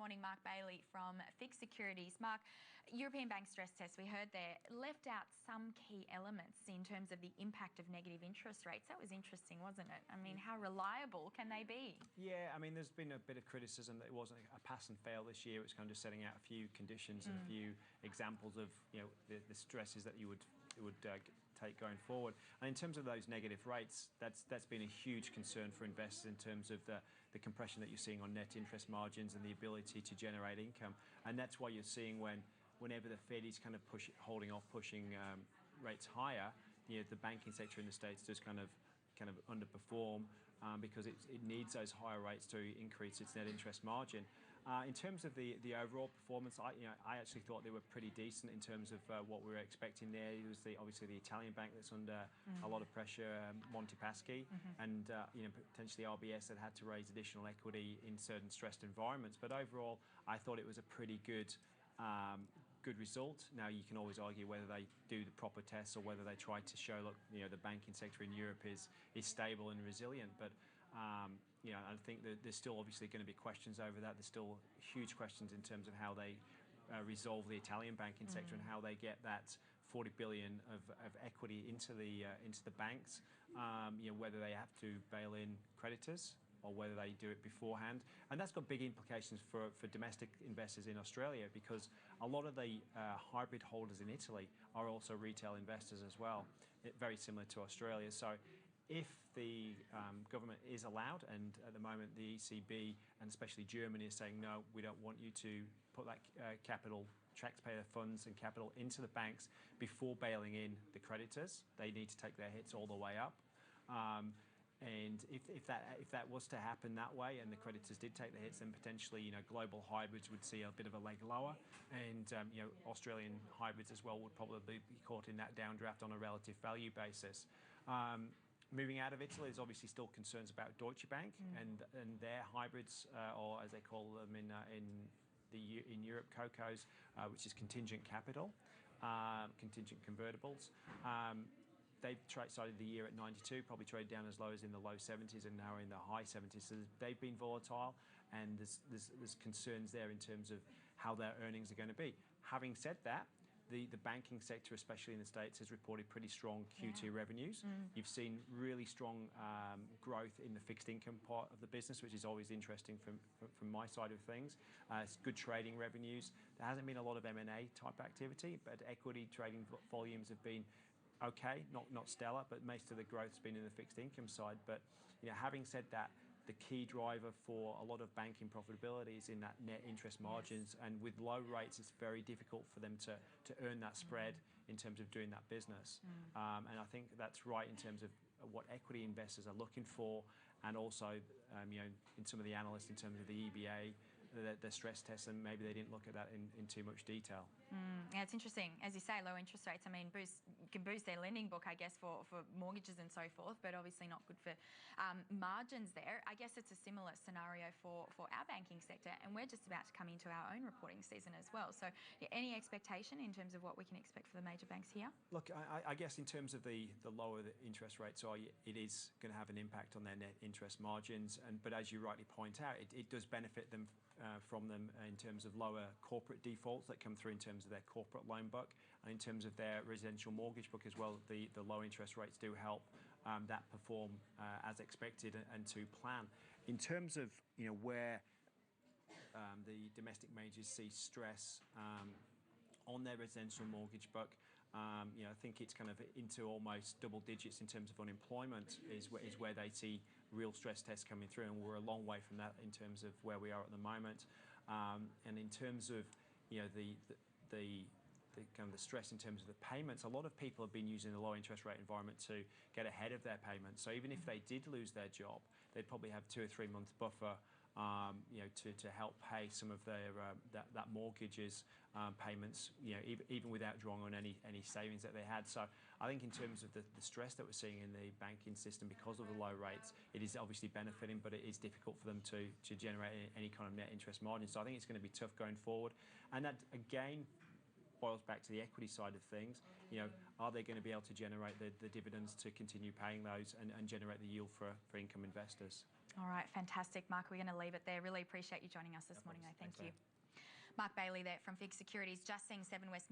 morning, Mark Bayley from FIIG Securities. Mark, European bank stress test, we heard there, left out some key elements in terms of the impact of negative interest rates. That was interesting, wasn't it? I mean, how reliable can they be? Yeah, I mean, there's been a bit of criticism that it wasn't a pass and fail this year. It's kind of just setting out a few conditions and a few examples of, the stresses that you would take going forward. And in terms of those negative rates, that's been a huge concern for investors in terms of the compression that you're seeing on net interest margins and the ability to generate income. And that's why you're seeing whenever the Fed is kind of holding off pushing rates higher, the banking sector in the States does kind of underperform because it needs those higher rates to increase its net interest margin. In terms of the overall performance, I actually thought they were pretty decent in terms of what we were expecting there. It was obviously the Italian bank that's under a lot of pressure, Monte Paschi, and potentially RBS that had to raise additional equity in certain stressed environments. But overall, I thought it was a pretty good result. Now, you can always argue whether they do the proper tests or whether they try to show, look, the banking sector in Europe is stable and resilient. But I think that there's still obviously going to be questions over that. There's still huge questions in terms of how they resolve the Italian banking sector and how they get that 40 billion of equity into the banks. Whether they have to bail in creditors or whether they do it beforehand. And that's got big implications for domestic investors in Australia, because a lot of the hybrid holders in Italy are also retail investors as well, very similar to Australia. So if the government is allowed, and at the moment the ECB and especially Germany is saying, no, we don't want you to put that capital, taxpayer funds and capital into the banks before bailing in the creditors. They need to take their hits all the way up. And if that was to happen that way, and the creditors did take the hits, then potentially global hybrids would see a bit of a leg lower, and Australian hybrids as well would probably be caught in that downdraft on a relative value basis. Moving out of Italy, there's obviously still concerns about Deutsche Bank and their hybrids, or as they call them in Europe, CoCos, which is contingent capital, contingent convertibles. They've started the year at 92, probably traded down as low as in the low 70s and now in the high 70s. So they've been volatile, and there's concerns there in terms of how their earnings are going to be. Having said that, the banking sector, especially in the States, has reported pretty strong Q2 revenues. You've seen really strong growth in the fixed income part of the business, which is always interesting from my side of things. It's good trading revenues. There hasn't been a lot of M&A type activity, but equity trading volumes have been okay, not stellar, but most of the growth's been in the fixed income side. But having said that, the key driver for a lot of banking profitability is in that net interest margins, and with low rates, it's very difficult for them to earn that spread in terms of doing that business. And I think that's right in terms of what equity investors are looking for, and also in some of the analysts in terms of the EBA, the stress tests, and maybe they didn't look at that in too much detail. Yeah, it's interesting. As you say, low interest rates, I mean, can boost their lending book, I guess, for mortgages and so forth, but obviously not good for margins there. I guess it's a similar scenario for our banking sector, and we're just about to come into our own reporting season as well. So any expectation in terms of what we can expect for the major banks here? Look, I guess in terms of the lower the interest rates are, it is going to have an impact on their net interest margins. But as you rightly point out, it does benefit them from them in terms of lower corporate defaults that come through in terms of their corporate loan book, and in terms of their residential mortgage book as well. The low interest rates do help that perform as expected and to plan. In terms of where the domestic majors see stress on their residential mortgage book, I think it's kind of into almost double digits in terms of unemployment is where they see real stress tests coming through, and we're a long way from that in terms of where we are at the moment. And in terms of the kind of the stress in terms of the payments, a lot of people have been using the low interest rate environment to get ahead of their payments. So even if they did lose their job, they'd probably have 2 or 3 months buffer to help pay some of their that mortgages payments, even without drawing on any savings that they had. So I think in terms of the stress that we're seeing in the banking system because of the low rates, it is obviously benefiting, but it is difficult for them to generate any kind of net interest margin. So I think it's going to be tough going forward, and that again boils back to the equity side of things. Are they going to be able to generate the dividends to continue paying those and generate the yield for income investors? All right, fantastic. Mark, we're going to leave it there. Really appreciate you joining us this morning, though. Thank you. Mark Bayley there from FIIG Securities, just seeing 7 West.